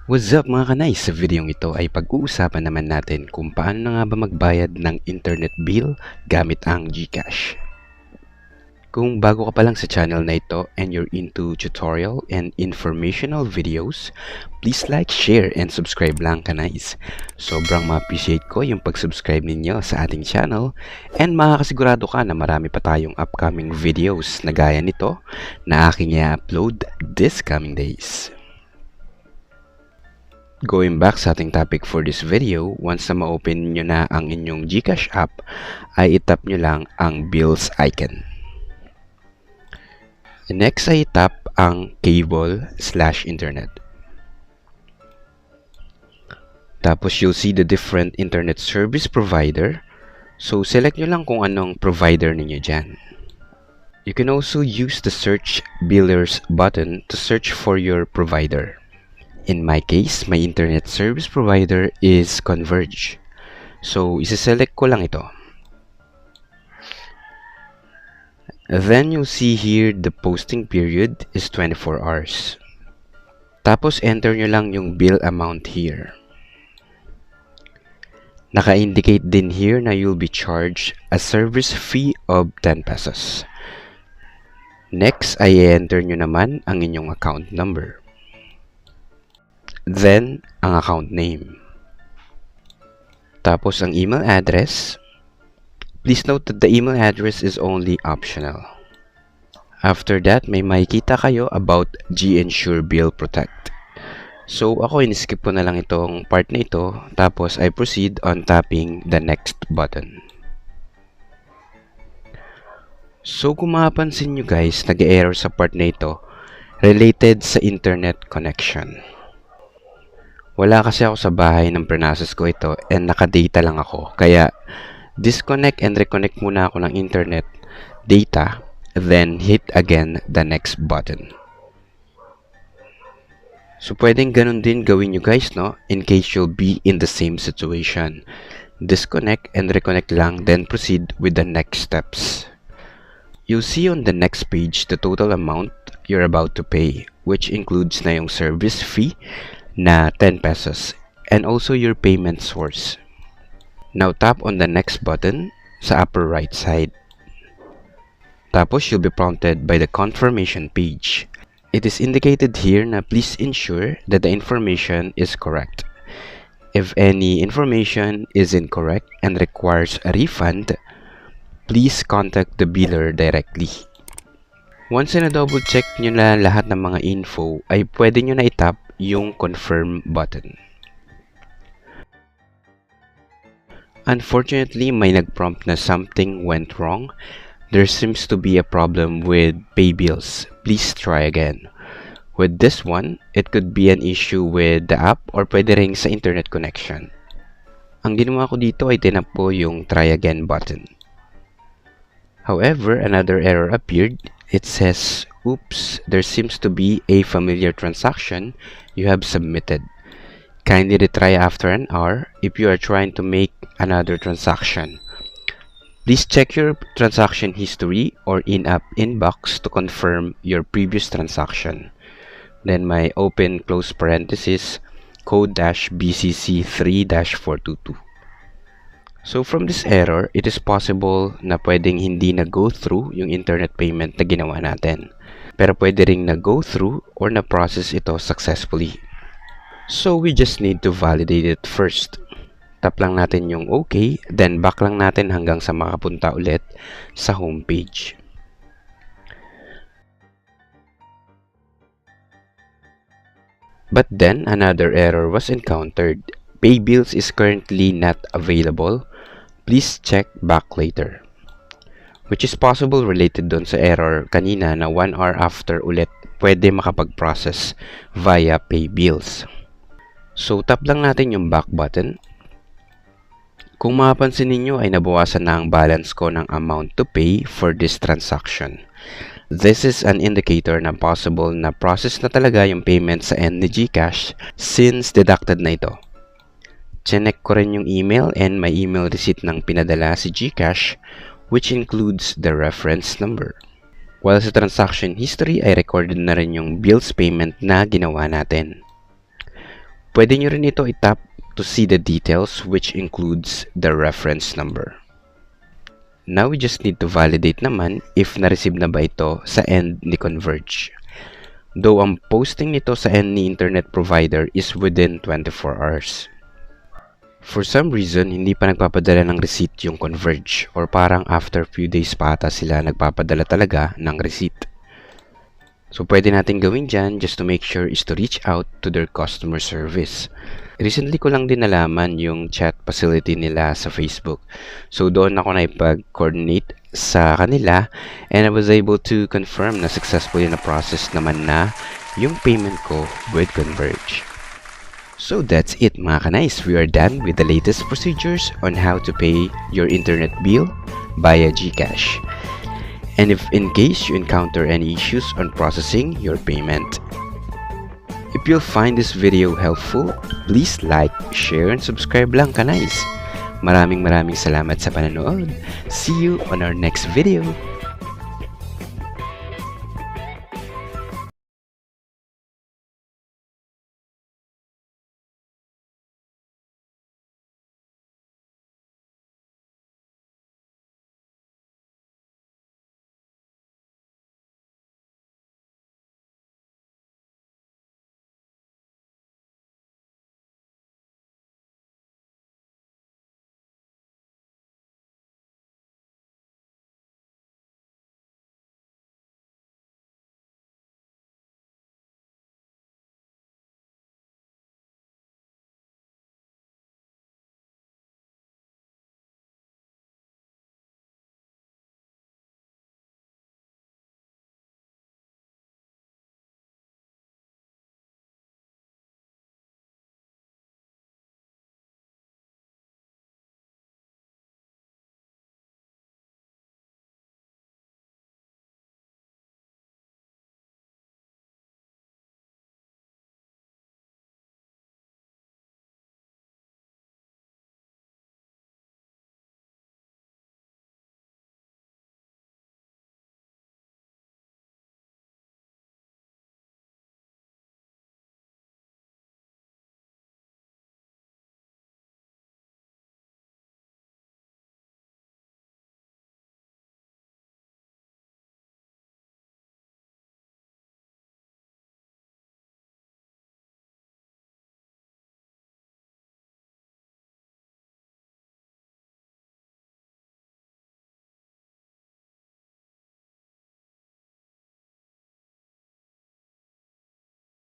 What's up mga kanay? Sa videong ito ay pag-uusapan naman natin kung paano na nga ba magbayad ng internet bill gamit ang GCash. Kung bago ka pa lang sa channel na ito and you're into tutorial and informational videos, please like, share, and subscribe lang kanays. Sobrang ma-appreciate ko yung pag-subscribe ninyo sa ating channel and makakasigurado ka na marami pa tayong upcoming videos na gaya nito na aking i-upload this coming days. Going back sa ating topic for this video, once na ma-open nyo na ang inyong GCash app, ay itap nyo lang ang bills icon. Next ay itap ang cable/internet. Tapos you'll see the different internet service provider. So select nyo lang kung anong provider ninyo dyan. You can also use the search billers button to search for your provider. In my case, my internet service provider is Converge. So, isi-select ko lang ito. Then, you'll see here the posting period is 24 hours. Tapos, enter nyo lang yung bill amount here. Naka-indicate din here na you'll be charged a service fee of 10 pesos. Next, ay enter nyo naman ang inyong account number. Then, ang account name. Tapos, ang email address. Please note that the email address is only optional. After that, may makikita kayo about GEnsure Bill Protect. So, ako in-skip ko na lang itong part na ito. Tapos, I proceed on tapping the next button. So, kung mapapansin nyo guys, nag-error sa part na ito related sa internet connection. Wala kasi ako sa bahay nang prinoses ko ito and naka-data lang ako. Kaya, disconnect and reconnect muna ako ng internet data, then hit again the next button. So, pwedeng ganun din gawin nyo guys, no? In case you'll be in the same situation. Disconnect and reconnect lang, then proceed with the next steps. You'll see on the next page the total amount you're about to pay, which includes na yung service fee, na 10 pesos and also your payment source. Now tap on the next button sa upper right side. Tapos you'll be prompted by the confirmation page. It is indicated here na please ensure that the information is correct. If any information is incorrect and requires a refund, please contact the biller directly. Once na double check nyo na lahat ng mga info, ay pwede nyo na itap yung confirm button. Unfortunately, may nag-prompt na something went wrong. There seems to be a problem with pay bills. Please try again. With this one, it could be an issue with the app or pwede ring sa internet connection. Ang ginawa ko dito ay tinap po yung try again button. However, another error appeared. It says, oops, there seems to be a familiar transaction you have submitted. Kindly retry after an hour if you are trying to make another transaction. Please check your transaction history or in-app inbox to confirm your previous transaction. Then my open close parenthesis code-BCC3-422. So from this error, it is possible na pwedeng hindi na-go through yung internet payment na ginawa natin. Pero pwede ring na-go through or na-process ito successfully. So we just need to validate it first. Tap lang natin yung OK, then back lang natin hanggang sa makapunta ulit sa homepage. But then, another error was encountered. Pay bills is currently not available. Please check back later. Which is possible related dun sa error kanina na 1 hour after ulit pwede makapag-process via pay bills. So, tap lang natin yung back button. Kung mapapansin ninyo ay nabawasan na ang balance ko ng amount to pay for this transaction. This is an indicator na possible na process na talaga yung payment sa end ni GCash since deducted na ito. Chinek ko rin yung email and may email receipt ng pinadala si GCash which includes the reference number. While sa transaction history ay recorded na rin yung bills payment na ginawa natin. Pwede nyo rin ito itap to see the details, which includes the reference number. Now we just need to validate naman if na-receive na ba ito sa end ni Converge. Though ang posting nito sa end ni internet provider is within 24 hours. For some reason, hindi pa nagpapadala ng receipt yung Converge, or parang after few days pa ata sila nagpapadala talaga ng receipt. So pwede natin gawin dyan just to make sure is to reach out to their customer service. Recently ko lang din nalaman yung chat facility nila sa Facebook. So doon ako naipag-coordinate sa kanila and I was able to confirm na successfully na process naman na yung payment ko with Converge. So that's it mga kanais. We are done with the latest procedures on how to pay your internet bill via GCash. And if in case you encounter any issues on processing your payment. If you'll find this video helpful, please like, share, and subscribe lang kanais. Maraming salamat sa panonood. See you on our next video.